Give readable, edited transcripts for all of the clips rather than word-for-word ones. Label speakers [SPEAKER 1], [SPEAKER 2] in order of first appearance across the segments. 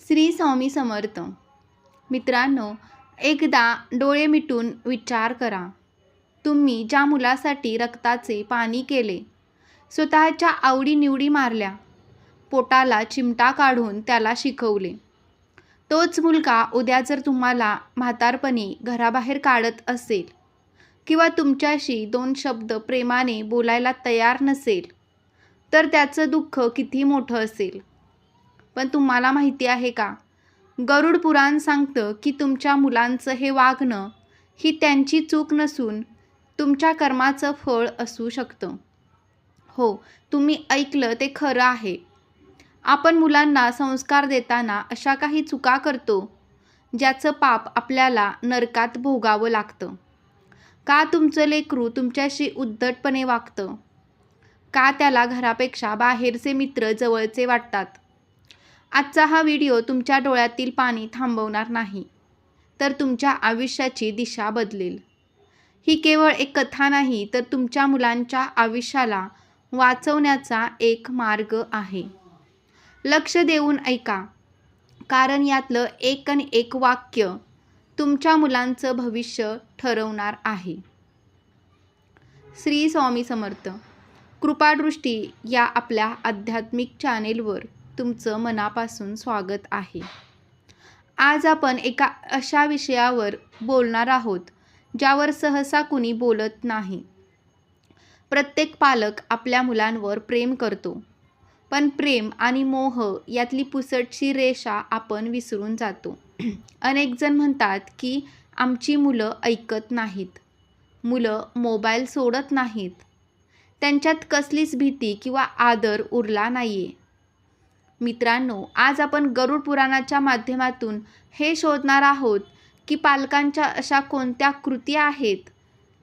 [SPEAKER 1] श्री स्वामी समर्थ. मित्रांनो, एकदा डोळे मिटून विचार करा. तुम्ही ज्या मुलासाठी रक्ताचे पाणी केले, स्वतःच्या आवडीनिवडी मारल्या, पोटाला चिमटा काढून त्याला शिकवले, तोच मुलगा उद्या जर तुम्हाला म्हातारपणी घराबाहेर काढत असेल किंवा तुमच्याशी 2 शब्द प्रेमाने बोलायला तयार नसेल, तर त्याचं दुःख किती मोठं असेल. पण तुम्हाला माहिती आहे का, गरुड पुराण सांगतं की तुमच्या मुलांचं हे वागणं ही त्यांची चूक नसून तुमच्या कर्माचं फळ असू शकतं. हो, तुम्ही ऐकलं ते खरं आहे. आपण मुलांना संस्कार देताना अशा काही चुका करतो ज्याचं पाप आपल्याला नरकात भोगावं लागतं. का तुमचं लेकरू तुमच्याशी उद्धटपणे वागतं? का त्याला घरापेक्षा बाहेरचे मित्र जवळचे वाटतात? आजचा हा व्हिडिओ तुमच्या डोळ्यातील पाणी थांबवणार नाही, तर तुमच्या आयुष्याची दिशा बदलेल. ही केवळ एक कथा नाही, तर तुमच्या मुलांच्या आयुष्याला वाचवण्याचा एक मार्ग आहे. लक्ष देऊन ऐका, कारण यातलं एक आणि एक वाक्य तुमच्या मुलांचं भविष्य ठरवणार आहे. श्री स्वामी समर्थ. कृपादृष्टी या आपल्या आध्यात्मिक चॅनेलवर तुमचं मनापासून स्वागत आहे. आज आपण एका अशा विषयावर बोलणार आहोत ज्यावर सहसा कुणी बोलत नाही. प्रत्येक पालक आपल्या मुलांवर प्रेम करतो, पण प्रेम आणि मोह यातली पुसटशी रेषा आपण विसरून जातो. अनेक जण म्हणतात की आमची मुलं ऐकत नाहीत, मुलं मोबाईल सोडत नाहीत, त्यांच्यात कसलीच भीती किंवा आदर उरला नाहीये. मित्रांनो, आज आपण गरुड पुराणाच्या माध्यमातून हे शोधणार आहोत की पालकांच्या अशा कोणत्या कृती आहेत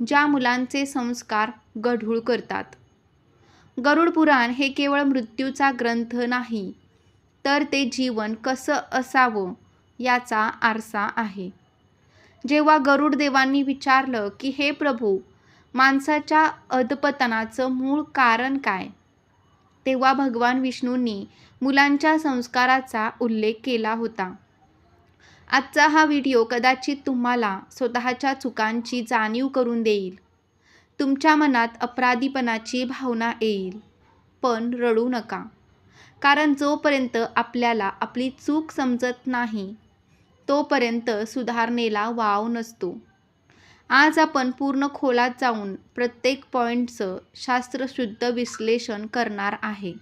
[SPEAKER 1] ज्या मुलांचे संस्कार गढूळ करतात. गरुड पुराण हे केवळ मृत्यूचा ग्रंथ नाही, तर ते जीवन कसं असावं याचा आरसा आहे. जेव्हा गरुड देवांनी विचारलं की हे प्रभू, माणसाच्या अधपतनाचं मूळ कारण काय, तेव्हा भगवान विष्णूंनी मुलांच्या संस्काराचा उल्लेख केला होता. आजचा हा व्हिडिओ कदाचित तुम्हाला स्वतःच्या चुकांची जाणीव करून देईल. तुमच्या मनात अपराधीपणाची भावना येईल, पण रडू नका, कारण जोपर्यंत आपल्याला आपली चूक समजत नाही तोपर्यंत सुधारणेला वाव नसतो. आज आपण पूर्ण खोलात जाऊन प्रत्येक पॉईंटचं शास्त्रशुद्ध विश्लेषण करणार आहे.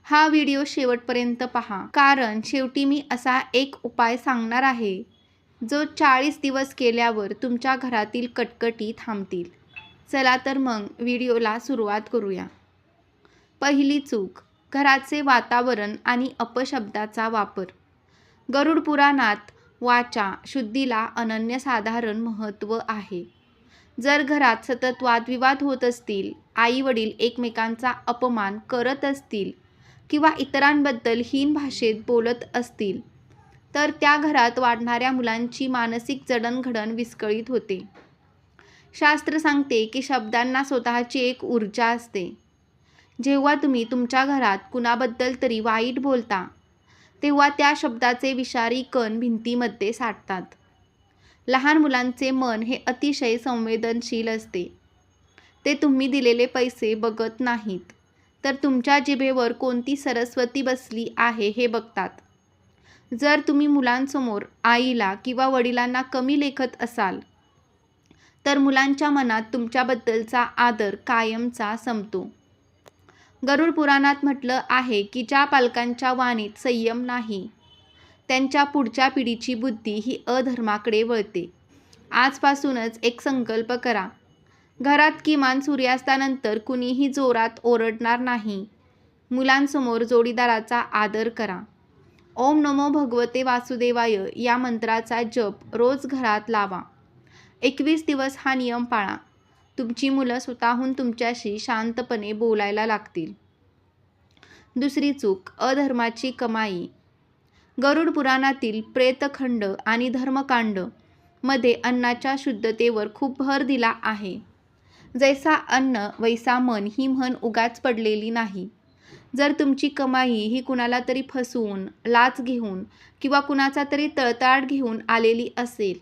[SPEAKER 1] हा व्हिडिओ शेवटपर्यंत पहा, कारण शेवटी मी असा एक उपाय सांगणार आहे जो 40 दिवस केल्यावर तुमच्या घरातील कटकटी थांबतील. चला तर मग व्हिडिओला सुरुवात करूया. पहिली चूक, घराचे वातावरण आणि अपशब्दाचा वापर. गरुड पुराणात वाचा शुद्धीला अनन्यसाधारण महत्त्व आहे. जर घरात सतत वादविवाद होत असतील, आई वडील एकमेकांचा अपमान करत असतील किंवा इतरांबद्दल हीन भाषेत बोलत असतील, तर त्या घरात वाढणाऱ्या मुलांची मानसिक जडणघडण विस्कळीत होते. शास्त्र सांगते की शब्दांना स्वतःची एक ऊर्जा असते. जेव्हा तुम्ही तुमच्या घरात कुणाबद्दल तरी वाईट बोलता, तेव्हा त्या शब्दाचे विषारी कण भिंतीमध्ये साठतात. लहान मुलांचे मन हे अतिशय संवेदनशील असते. ते तुम्ही दिलेले पैसे बघत नाहीत, तर तुमच्या जिभेवर कोणती सरस्वती बसली आहे हे बघतात. जर तुम्ही मुलांसमोर आईला किंवा वडिलांना कमी लेखत असाल, तर मुलांच्या मनात तुमच्याबद्दलचा आदर कायमचा संपतो. गरुड पुराणात म्हटलं आहे की ज्या पालकांच्या वाणीत संयम नाही, त्यांच्या पुढच्या पिढीची बुद्धी ही अधर्माकडे वळते. आजपासूनच एक संकल्प करा. घरात किमान सूर्यास्तानंतर कुणीही जोरात ओरडणार नाही. मुलांसमोर जोडीदाराचा आदर करा. ओम नमो भगवते वासुदेवाय या मंत्राचा जप रोज घरात लावा. 21 दिवस हा नियम पाळा. तुमची मुलं स्वतःहून तुमच्याशी शांतपणे बोलायला लागतील. दुसरी चूक, अधर्माची कमाई. गरुड पुराणातील प्रेतखंड आणि धर्मकांड मध्ये अन्नाच्या शुद्धतेवर खूप भर दिला आहे. जैसा अन्न वैसा मन ही म्हण उगाच पडलेली नाही. जर तुमची कमाई ही कुणाला तरी फसवून, लाच घेऊन किंवा कुणाचा तरी तळतळाट घेऊन आलेली असेल,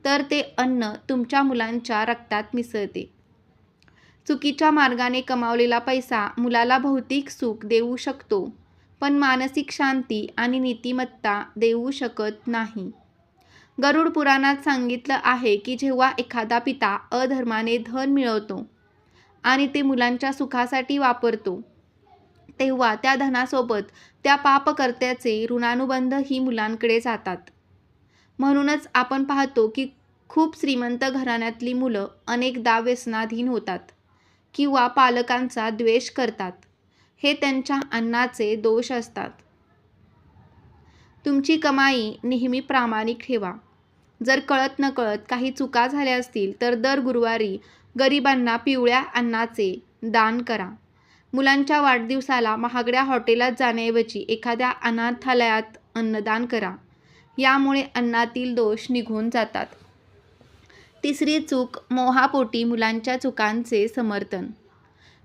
[SPEAKER 1] तर ते अन्न तुमच्या मुलांच्या रक्तात मिसळते. चुकीच्या मार्गाने कमावलेला पैसा मुलाला भौतिक सुख देऊ शकतो, पण मानसिक शांती आणि नीतिमत्ता देऊ शकत नाही. गरुड पुराणात सांगितलं आहे की जेव्हा एखादा पिता अधर्माने धन मिळवतो आणि ते मुलांच्या सुखासाठी वापरतो, तेव्हा त्या धनासोबत त्या पापकर्त्याचे ऋणानुबंध ही मुलांकडे जातात. म्हणूनच आपण पाहतो की खूप श्रीमंत घराण्यातली मुलं अनेकदा व्यसनाधीन होतात किंवा पालकांचा द्वेष करतात. हे त्यांच्या अन्नाचे दोष असतात. तुमची कमाई नेहमी प्रामाणिक ठेवा. जर कळत नकळत काही चुका झाल्या असतील तर दर गुरुवारी गरिबांना पिवळ्या अन्नाचे दान करा. मुलांच्या वाढदिवसाला महागड्या हॉटेलात जाण्याऐवजी एखाद्या अनाथालयात अन्नदान करा. यामुळे अन्नातील दोष निघून जातात. तिसरी चूक, मोहापोटी मुलांच्या चुकांचे समर्थन.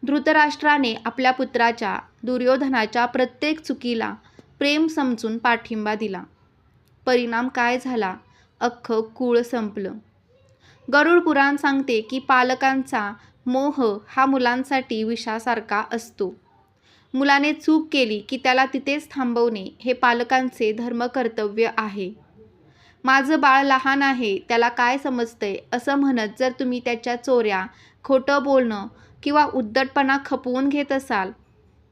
[SPEAKER 1] धृतराष्ट्राने आपल्या पुत्राच्या, दुर्योधनाच्या प्रत्येक चुकीला प्रेम समजून पाठिंबा दिला. परिणाम काय झाला? अख्खं कुळ संपलं. गरुड पुराण सांगते की पालकांचा मोह हा मुलांसाठी विषासारखा असतो. मुलाने चूक केली की त्याला तिथेच थांबवणे हे पालकांचे धर्मकर्तव्य आहे. माझं बाळ लहान आहे, त्याला काय समजतंय असं म्हणत जर तुम्ही त्याच्या चोऱ्या, खोटं बोलणं किंवा उद्धटपणा खपवून घेत असाल,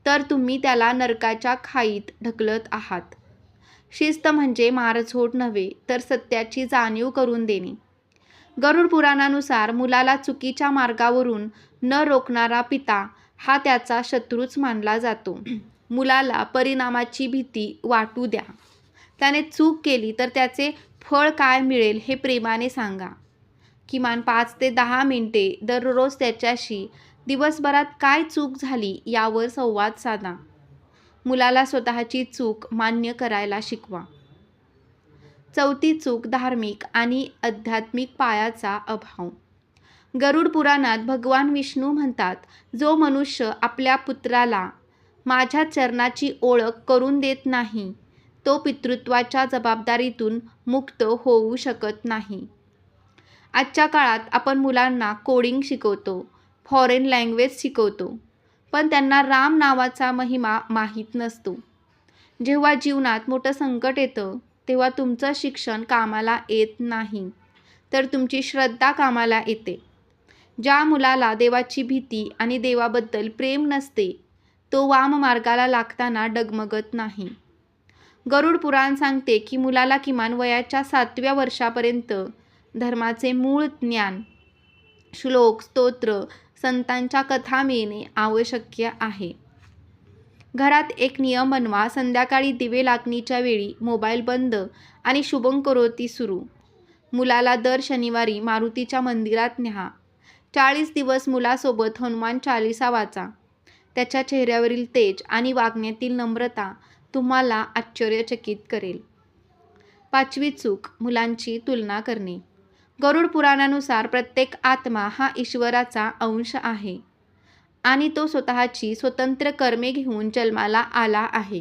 [SPEAKER 1] तर तुम्ही त्याला नरकाच्या खाईत ढकलत आहात. शिस्त म्हणजे मारझोड नव्हे, तर सत्याची जाणीव करून देणे. गरुड पुराणानुसार मुलाला चुकीच्या मार्गावरून न रोखणारा पिता हा त्याचा शत्रूच मानला जातो. मुलाला परिणामाची भीती वाटू द्या. त्याने चूक केली तर त्याचे फळ काय मिळेल हे प्रेमाने सांगा. किमान 5 ते 10 मिनिटे दररोज त्याच्याशी दिवसभरात काय चूक झाली यावर संवाद साधा. मुलाला स्वतःची चूक मान्य करायला शिकवा. चौथी चूक, धार्मिक आणि आध्यात्मिक पायाचा अभाव. गरुड पुराणात भगवान विष्णू म्हणतात, जो मनुष्य आपल्या पुत्राला माझ्या चरणाची ओळख करून देत नाही, तो पितृत्वाच्या जबाबदारीतून मुक्त होऊ शकत नाही. आजच्या काळात आपण मुलांना कोडिंग शिकवतो, फॉरेन लँग्वेज शिकवतो, पण त्यांना राम नावाचा महिमा माहीत नसतो. जेव्हा जीवनात मोठं संकट येतं, तेव्हा तुमचं शिक्षण कामाला येत नाही, तर तुमची श्रद्धा कामाला येते. ज्या मुलाला देवाची भीती आणि देवाबद्दल प्रेम नसते, तो वाममार्गाला लागताना डगमगत नाही. गरुड पुराण सांगते की मुलाला किमान वयाच्या 7व्या वर्षापर्यंत धर्माचे मूळ ज्ञान, श्लोक, स्तोत्र, संतांच्या कथा मिळणे आवश्यक आहे. घरात एक नियम बनवा. संध्याकाळी दिवे लागणीच्या वेळी मोबाईल बंद आणि शुभंकरोती सुरू. मुलाला दर शनिवारी मारुतीच्या मंदिरात न्या. 40 दिवस मुलासोबत हनुमान चालीसा वाचा. त्याच्या चेहऱ्यावरील तेज आणि वागण्यातील नम्रता तुम्हाला आश्चर्यचकित करेल. 5वी चूक, मुलांची तुलना करणे. गरुड पुराणानुसार प्रत्येक आत्मा हा ईश्वराचा अंश आहे आणि तो स्वतःची स्वतंत्र कर्मे घेऊन जन्माला आला आहे.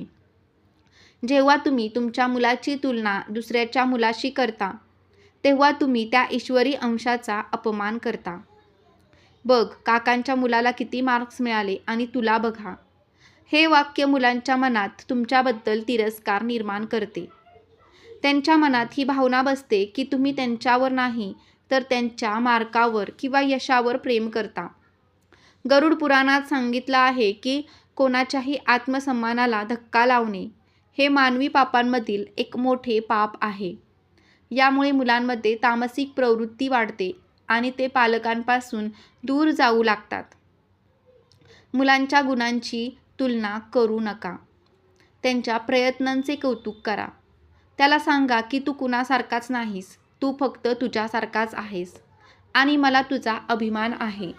[SPEAKER 1] जेव्हा तुम्ही तुमच्या मुलाची तुलना दुसऱ्याच्या मुलाशी करता, तेव्हा तुम्ही त्या ईश्वरी अंशाचा अपमान करता. बघ, काकांच्या मुलाला किती मार्क्स मिळाले आणि तुला बघा. हे वाक्य मुलांच्या मनात तुमच्याबद्दल तिरस्कार निर्माण करते. त्यांच्या मनात ही भावना बसते की तुम्ही त्यांच्यावर नाही, तर त्यांच्या मार्कावर किंवा यशावर प्रेम करता. गरुड पुराणात सांगितलं आहे की कोणाच्याही आत्मसन्मानाला धक्का लावणे हे मानवी पापांमधील एक मोठे पाप आहे. यामुळे मुलांमध्ये तामसिक प्रवृत्ती वाढते आणि ते पालकांपासून दूर जाऊ लागतात. मुलांच्या गुणांची तुलना करू नका. त्यांच्या प्रयत्नांचे कौतुक करा. त्याला सांगा की तू कुणासारखाच नाहीस, तू फक्त तुझ्यासारखाच आहेस आणि मला तुझा अभिमान आहे.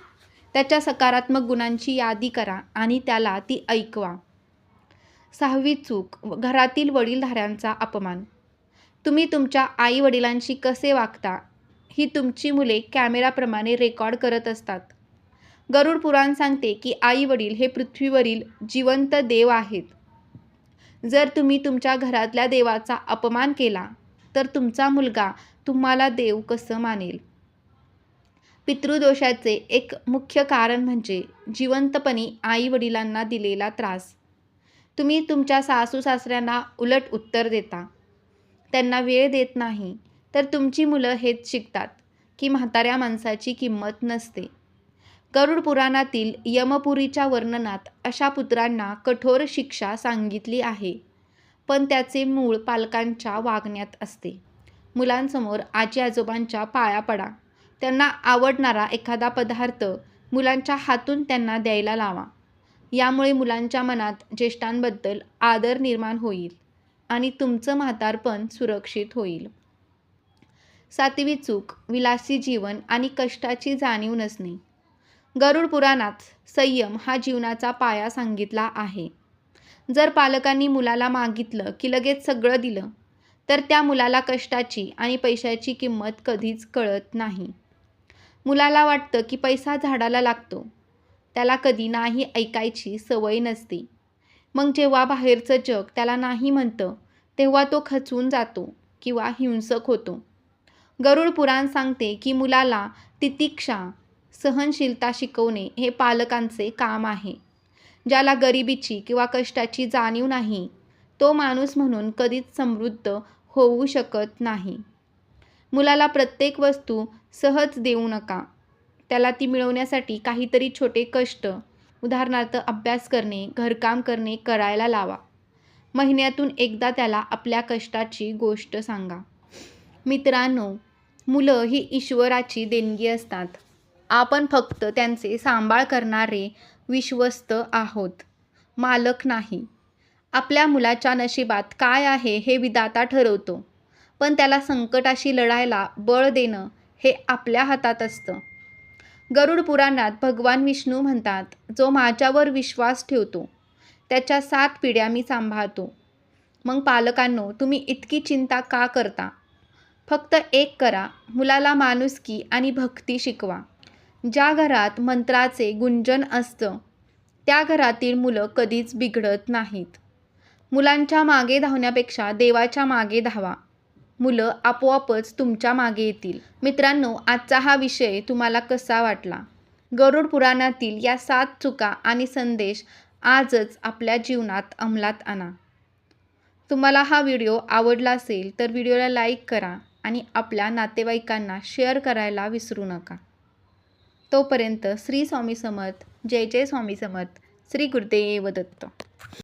[SPEAKER 1] त्याच्या सकारात्मक गुणांची यादी करा आणि त्याला ती ऐकवा. 6वी चूक, घरातील वडीलधाऱ्यांचा अपमान. तुम्ही तुमच्या आई वडिलांशी कसे वागता ही तुमची मुले कॅमेराप्रमाणे रेकॉर्ड करत असतात. गरुड पुराण सांगते की आई वडील हे पृथ्वीवरील जिवंत देव आहेत. जर तुम्ही तुमच्या घरातल्या देवाचा अपमान केला तर तुमचा मुलगा तुम्हाला देव कसं मानेल? पितृदोषाचे एक मुख्य कारण म्हणजे जिवंतपणी आई वडिलांना दिलेला त्रास. तुम्ही तुमच्या सासू सासऱ्यांना उलट उत्तर देता, त्यांना वेळ देत नाही, तर तुमची मुलं हेच शिकतात की म्हाताऱ्या माणसाची किंमत नसते. गरुड पुराणातील यमपुरीच्या वर्णनात अशा पुत्रांना कठोर शिक्षा सांगितली आहे, पण त्याचे मूळ पालकांच्या वागण्यात असते. मुलांसमोर आजी आजोबांच्या पाया पडा. त्यांना आवडणारा एखादा पदार्थ मुलांच्या हातून त्यांना द्यायला लावा. यामुळे मुलांच्या मनात ज्येष्ठांबद्दल आदर निर्माण होईल आणि तुमचं म्हातारपण सुरक्षित होईल. 7वी चूक, विलासी जीवन आणि कष्टाची जाणीव नसणे. गरुड पुराणात संयम हा जीवनाचा पाया सांगितला आहे. जर पालकांनी मुलाला मागितलं की लगेच सगळं दिलं, तर त्या मुलाला कष्टाची आणि पैशाची किंमत कधीच कळत नाही. मुलाला वाटतं की पैसा झाडाला लागतो. त्याला कधी नाही ऐकायची सवय नसते. मग जेव्हा बाहेरचं जग त्याला नाही म्हणतं, तेव्हा तो खचून जातो किंवा हिंसक होतो. गरुड पुराण सांगते की मुलाला तितिक्षा, सहनशीलता शिकवणे हे पालकांचे काम आहे. ज्याला गरिबीची किंवा कष्टाची जाणीव नाही, तो माणूस म्हणून कधीच समृद्ध होऊ शकत नाही. मुलाला प्रत्येक वस्तू सहज देऊ नका. त्याला ती मिळवण्यासाठी काहीतरी छोटे कष्ट, उदाहरणार्थ अभ्यास करणे, घरकाम करणे करायला लावा. महिन्यातून एकदा त्याला आपल्या कष्टाची गोष्ट सांगा. मित्रांनो, मुलं ही ईश्वराची देणगी असतात. आपण फक्त त्यांचे सांभाळ करणारे विश्वस्त आहोत, मालक नाही. आपल्या मुलाच्या नशिबात काय आहे हे विधाता ठरवतो, पण त्याला संकटाशी लढायला बळ देणं हे आपल्या हातात असतं. गरुड पुराणात भगवान विष्णू म्हणतात, जो माझ्यावर विश्वास ठेवतो त्याच्या 7 पिढ्या मी सांभाळतो. मग पालकांनो, तुम्ही इतकी चिंता का करता? फक्त एक करा, मुलाला माणुसकी आणि भक्ती शिकवा. ज्या घरात मंत्राचे गुंजन असतं त्या घरातील मुलं कधीच बिघडत नाहीत. मुलांच्या मागे धावण्यापेक्षा देवाच्या मागे धावा. मुलं आपोआपच तुमच्या मागे येतील. मित्रांनो, आजचा हा विषय तुम्हाला कसा वाटला? गरुड पुराणातील या 7 चुका आणि संदेश आजच आपल्या जीवनात अंमलात आणा. तुम्हाला हा व्हिडिओ आवडला असेल तर व्हिडिओला लाईक करा आणि आपल्या नातेवाईकांना शेअर करायला विसरू नका. तोपर्यंत श्री स्वामी समर्थ. जय जय स्वामी समर्थ. श्री गुरुदेव दत्त.